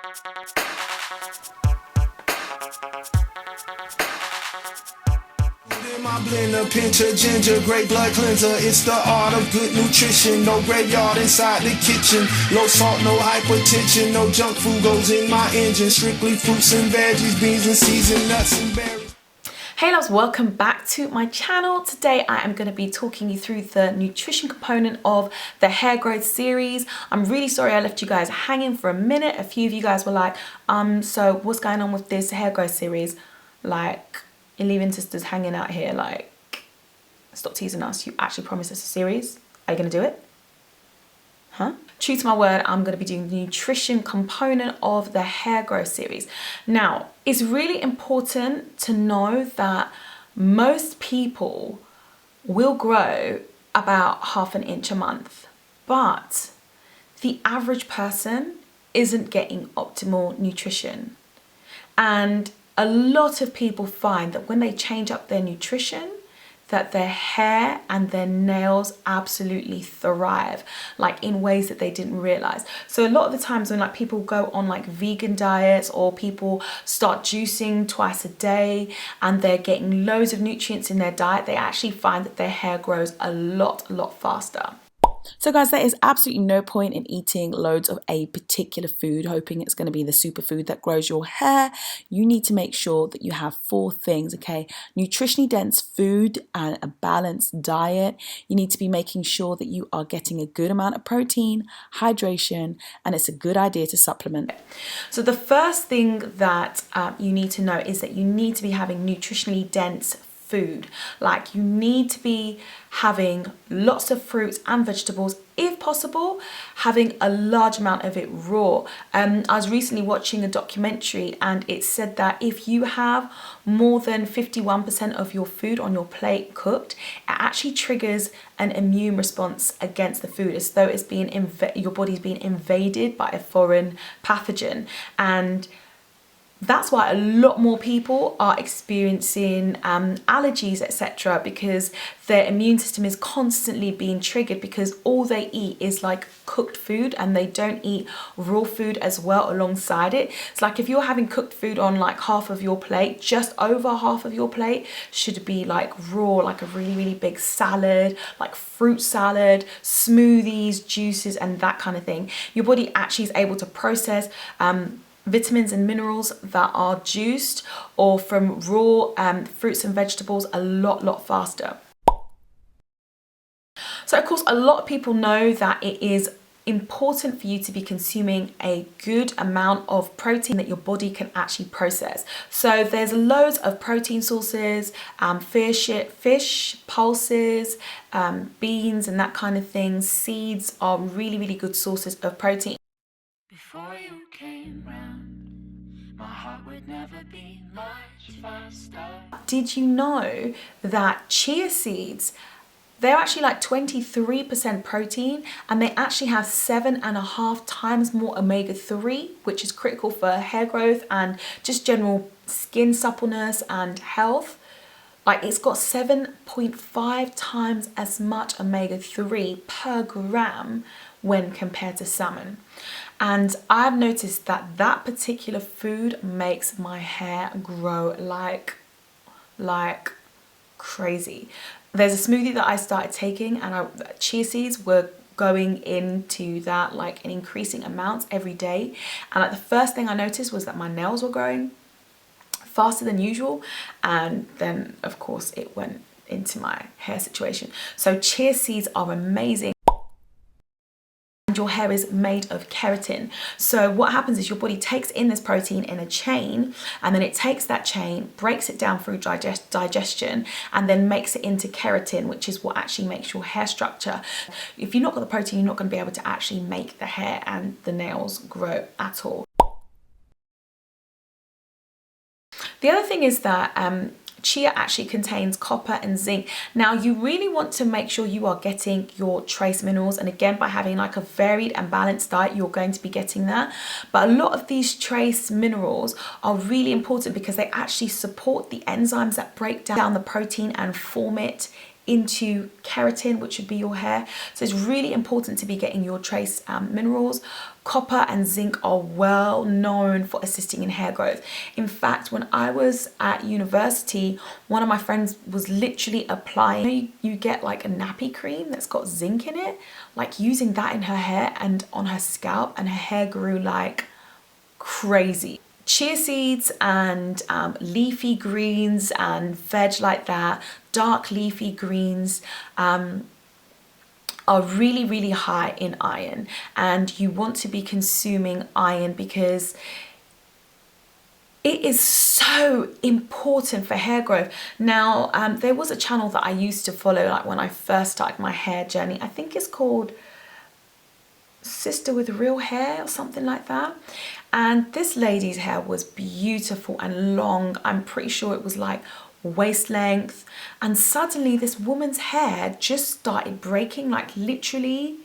In my blender, pinch of ginger, great blood cleanser. It's the art of good nutrition. No graveyard inside the kitchen. Low salt, no hypertension. No junk food goes in my engine. Strictly fruits and veggies, beans and seasoned nuts and berries. Hey loves, welcome back to my channel. Today I am going to be talking you through the nutrition component of the hair growth series. I'm really sorry I left you guys hanging for a minute. A few of you guys were like, so what's going on with this hair growth series? Like, you're leaving sisters hanging out here, like, stop teasing us. You actually promised us a series. Are you going to do it? Huh? True to my word, I'm going to be doing the nutrition component of the hair growth series. Now, it's really important to know that most people will grow about ½ an inch a month, but the average person isn't getting optimal nutrition. And a lot of people find that when they change up their nutrition, that their hair and their nails absolutely thrive, like in ways that they didn't realize. So a lot of the times when like people go on like vegan diets or people start juicing twice a day and they're getting loads of nutrients in their diet, they actually find that their hair grows a lot faster. So guys, there is absolutely no point in eating loads of a particular food, hoping it's going to be the superfood that grows your hair. You need to make sure that you have 4 things, okay? Nutritionally dense food and a balanced diet. You need to be making sure that you are getting a good amount of protein, hydration, and it's a good idea to supplement. So the first thing that you need to know is that you need to be having nutritionally dense food. Like, you need to be having lots of fruits and vegetables, if possible, having a large amount of it raw. I was recently watching a documentary and it said that if you have more than 51% of your food on your plate cooked, it actually triggers an immune response against the food, as though it's being your body's being invaded by a foreign pathogen. And that's why a lot more people are experiencing allergies, etc., because their immune system is constantly being triggered because all they eat is like cooked food and they don't eat raw food as well alongside it. It's like if you're having cooked food on like half of your plate, just over half of your plate should be like raw, like a really big salad, like fruit salad, smoothies, juices, and that kind of thing. Your body actually is able to process vitamins and minerals that are juiced or from raw fruits and vegetables a lot faster. So of course, a lot of people know that it is important for you to be consuming a good amount of protein that your body can actually process. So there's loads of protein sources, fish, pulses, beans and that kind of thing. Seeds are really good sources of protein. Before you came round, my heart would never beat much faster. Did you know that chia seeds, they're actually like 23% protein and they actually have 7.5 times more omega-3, which is critical for hair growth and just general skin suppleness and health. Like, it's got 7.5 times as much omega-3 per gram when compared to salmon. And I've noticed that that particular food makes my hair grow like crazy. There's a smoothie that I started taking and chia seeds were going into that like in increasing amounts every day. And like the first thing I noticed was that my nails were growing faster than usual. And then of course it went into my hair situation. So chia seeds are amazing. Your hair is made of keratin. So what happens is your body takes in this protein in a chain, and then it takes that chain, breaks it down through digestion, and then makes it into keratin, which is what actually makes your hair structure. If you've not got the protein, you're not going to be able to actually make the hair and the nails grow at all. The other thing is that chia actually contains copper and zinc. Now, you really want to make sure you are getting your trace minerals, and again, by having like a varied and balanced diet, you're going to be getting that. But a lot of these trace minerals are really important because they actually support the enzymes that break down the protein and form it into keratin, which would be your hair. So it's really important to be getting your trace minerals. Copper and zinc are well known for assisting in hair growth. In fact, when I was at university, one of my friends was literally applying, you get like a nappy cream that's got zinc in it, like using that in her hair and on her scalp, and her hair grew like crazy. Chia seeds and leafy greens and veg like that, dark leafy greens, are really, really high in iron, and you want to be consuming iron because it is so important for hair growth. Now, there was a channel that I used to follow like when I first started my hair journey. I think it's called Sister with Real Hair or something like that. And this lady's hair was beautiful and long. I'm pretty sure it was like waist length, and suddenly this woman's hair just started breaking, like literally.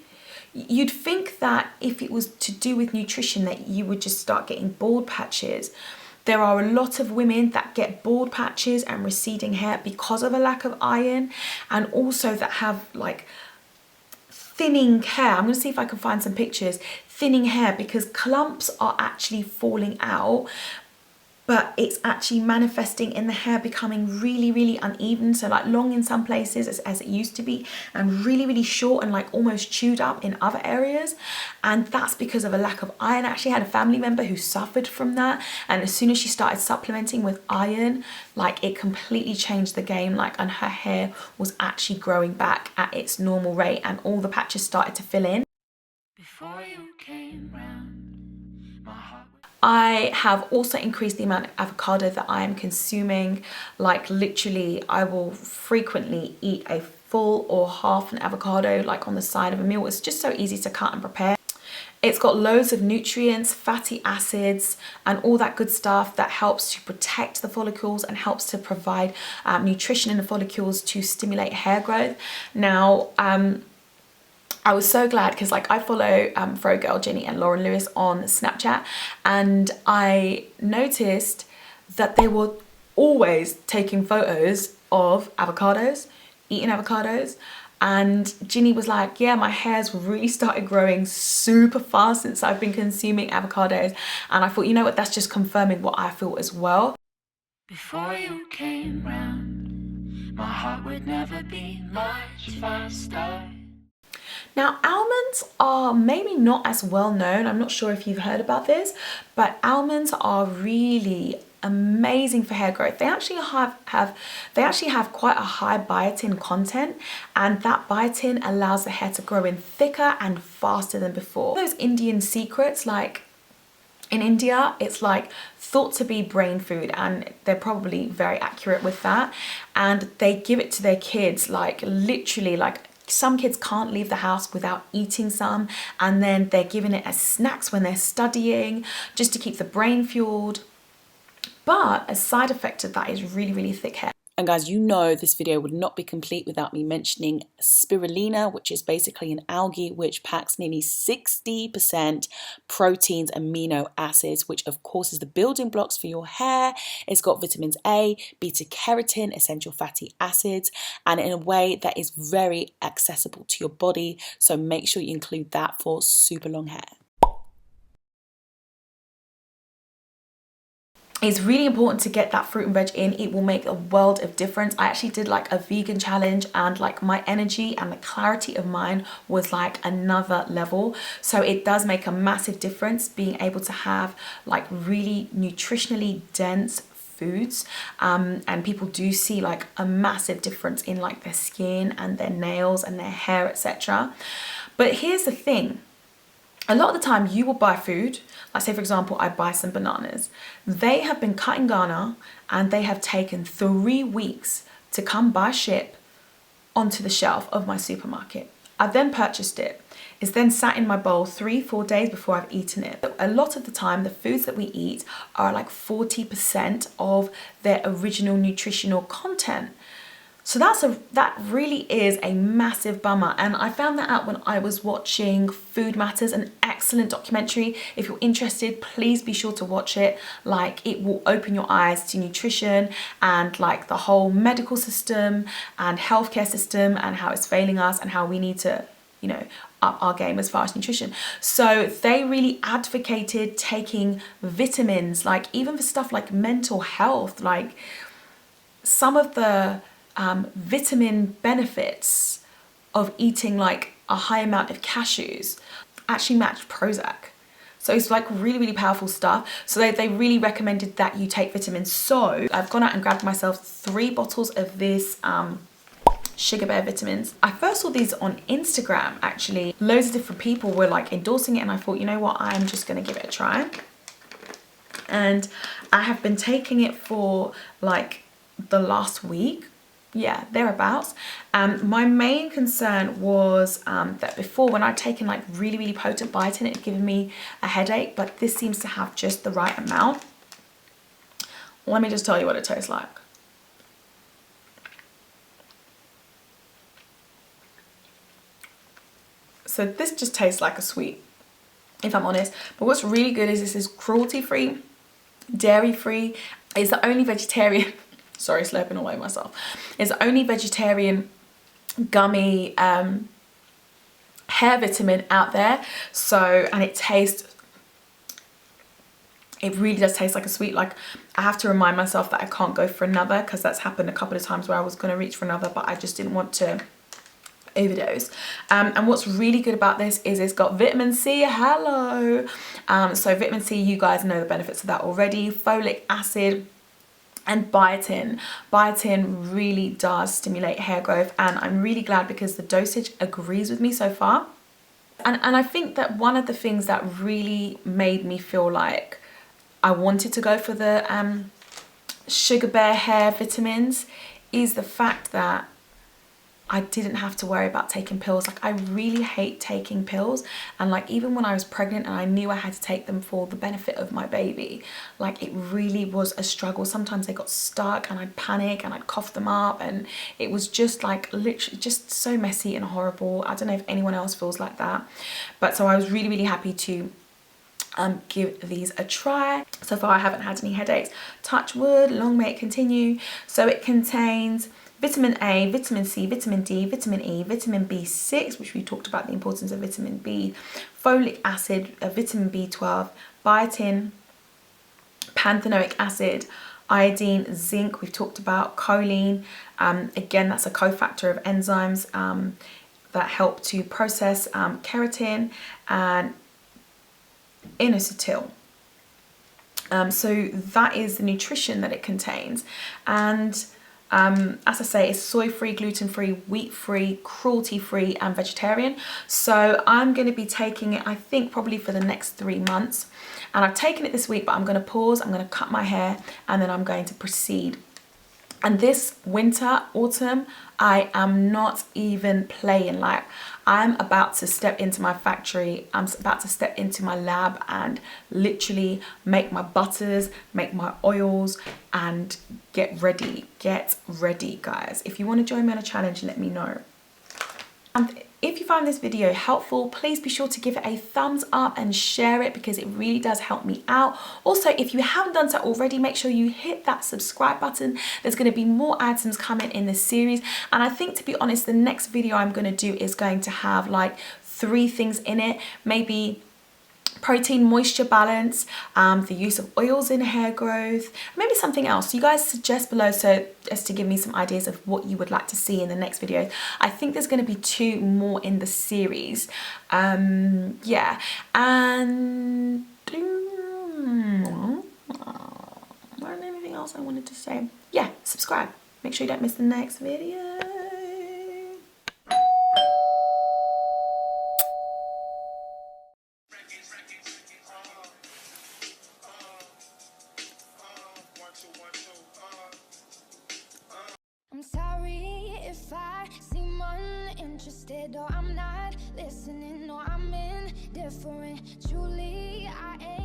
You'd think that if it was to do with nutrition that you would just start getting bald patches. There are a lot of women that get bald patches and receding hair because of a lack of iron, and also that have like thinning hair. I'm going to see if I can find some pictures. Thinning hair, because clumps are actually falling out, but it's actually manifesting in the hair becoming really, really uneven. So like long in some places as it used to be, and really, really short and like almost chewed up in other areas. And that's because of a lack of iron. I actually had a family member who suffered from that. And as soon as she started supplementing with iron, like it completely changed the game. Like, and her hair was actually growing back at its normal rate, and all the patches started to fill in. Before you came round, my heart was I have also increased the amount of avocado that I am consuming. Like literally, I will frequently eat a full or half an avocado like on the side of a meal. It's just so easy to cut and prepare. It's got loads of nutrients, fatty acids, and all that good stuff that helps to protect the follicles and helps to provide nutrition in the follicles to stimulate hair growth. Now, I was so glad because like I follow Fro Girl Jenny and Lauren Lewis on Snapchat, and I noticed that they were always taking photos of avocados, eating avocados. And Ginny was like, yeah, my hair's really started growing super fast since I've been consuming avocados. And I thought, you know what, that's just confirming what I feel as well. before you came round, my heart would never be much faster. Now, almonds are maybe not as well known. I'm not sure if you've heard about this, but almonds are really amazing for hair growth. They actually have quite a high biotin content, and that biotin allows the hair to grow in thicker and faster than before. Those Indian secrets, like in India, it's like thought to be brain food, and they're probably very accurate with that. And they give it to their kids, like literally, like some kids can't leave the house without eating some, and then they're given it as snacks when they're studying just to keep the brain fueled. But a side effect of that is really, really thick hair. And guys, you know this video would not be complete without me mentioning spirulina, which is basically an algae which packs nearly 60% proteins, amino acids, which of course is the building blocks for your hair. It's got vitamins A, beta carotene, essential fatty acids, and in a way that is very accessible to your body. So make sure you include that for super long hair. It's really important to get that fruit and veg in. It will make a world of difference. I actually did like a vegan challenge, and like my energy and the clarity of mind was like another level. So it does make a massive difference being able to have like really nutritionally dense foods, and people do see like a massive difference in like their skin and their nails and their hair, etc. But here's the thing. A lot of the time you will buy food, like say for example, I buy some bananas. They have been cut in Ghana and they have taken 3 weeks to come by ship onto the shelf of my supermarket. I've then purchased it. It's then sat in my bowl 3-4 days before I've eaten it. A lot of the time, the foods that we eat are like 40% of their original nutritional content. So that really is a massive bummer, and I found that out when I was watching Food Matters, an excellent documentary. If you're interested, please be sure to watch it. Like, it will open your eyes to nutrition and like the whole medical system and healthcare system and how it's failing us and how we need to, you know, up our game as far as nutrition. So they really advocated taking vitamins, like even for stuff like mental health, like some of the vitamin benefits of eating like a high amount of cashews actually matched Prozac. So it's like really, really powerful stuff. So they really recommended that you take vitamins. So I've gone out and grabbed myself 3 bottles of this Sugar Bear vitamins. I first saw these on Instagram, actually. Loads of different people were like endorsing it, and I thought, you know what, I'm just gonna give it a try. And I have been taking it for like the last week. Yeah, thereabouts. My main concern was that before, when I'd taken like really, really potent biotin, it had given me a headache, but this seems to have just the right amount. Let me just tell you what it tastes like. So this just tastes like a sweet, if I'm honest. But what's really good is this is cruelty-free, dairy-free. It's the only vegetarian, sorry, slurping away myself. It's the only vegetarian gummy hair vitamin out there. So, and it tastes, it really does taste like a sweet. Like, I have to remind myself that I can't go for another, because that's happened a couple of times where I was going to reach for another, but I just didn't want to overdose. And what's really good about this is it's got vitamin C. Hello. So vitamin C, you guys know the benefits of that already. Folic acid and biotin. Biotin really does stimulate hair growth, and I'm really glad because the dosage agrees with me so far. And I think that one of the things that really made me feel like I wanted to go for the Sugar Bear hair vitamins is the fact that I didn't have to worry about taking pills. Like, I really hate taking pills, and like even when I was pregnant and I knew I had to take them for the benefit of my baby, like it really was a struggle. Sometimes they got stuck and I'd panic and I'd cough them up, and it was just like literally just so messy and horrible. I don't know if anyone else feels like that, but so I was really, really happy to give these a try. So far I haven't had any headaches, touch wood, long may it continue. So it contains vitamin A, vitamin C, vitamin D, vitamin E, vitamin B6, which we talked about the importance of vitamin B, folic acid, vitamin B12, biotin, panthenoic acid, iodine, zinc, we've talked about, choline. Again, that's a cofactor of enzymes that help to process keratin, and inositol. So that is the nutrition that it contains. And as I say, it's soy-free, gluten-free, wheat-free, cruelty-free and vegetarian. So I'm going to be taking it, I think, probably for the next 3 months. And I've taken it this week, but I'm going to pause, I'm going to cut my hair, and then I'm going to proceed. And this winter, autumn, I am not even playing. Like, I'm about to step into my factory. I'm about to step into my lab and literally make my butters, make my oils, and get ready. Get ready, guys. If you want to join me on a challenge, let me know. And if you find this video helpful, please be sure to give it a thumbs up and share it, because it really does help me out. Also, if you haven't done so already, make sure you hit that subscribe button. There's going to be more items coming in this series. And I think, to be honest, the next video I'm going to do is going to have like 3 things in it. Maybe protein moisture balance, the use of oils in hair growth, maybe something else. You guys suggest below so as to give me some ideas of what you would like to see in the next video. I think there's going to be 2 more in the series. Yeah, and wasn't anything else I wanted to say. Yeah, subscribe. Make sure you don't miss the next video. I'm sorry if I seem uninterested, or I'm not listening, or I'm indifferent. Truly, I am.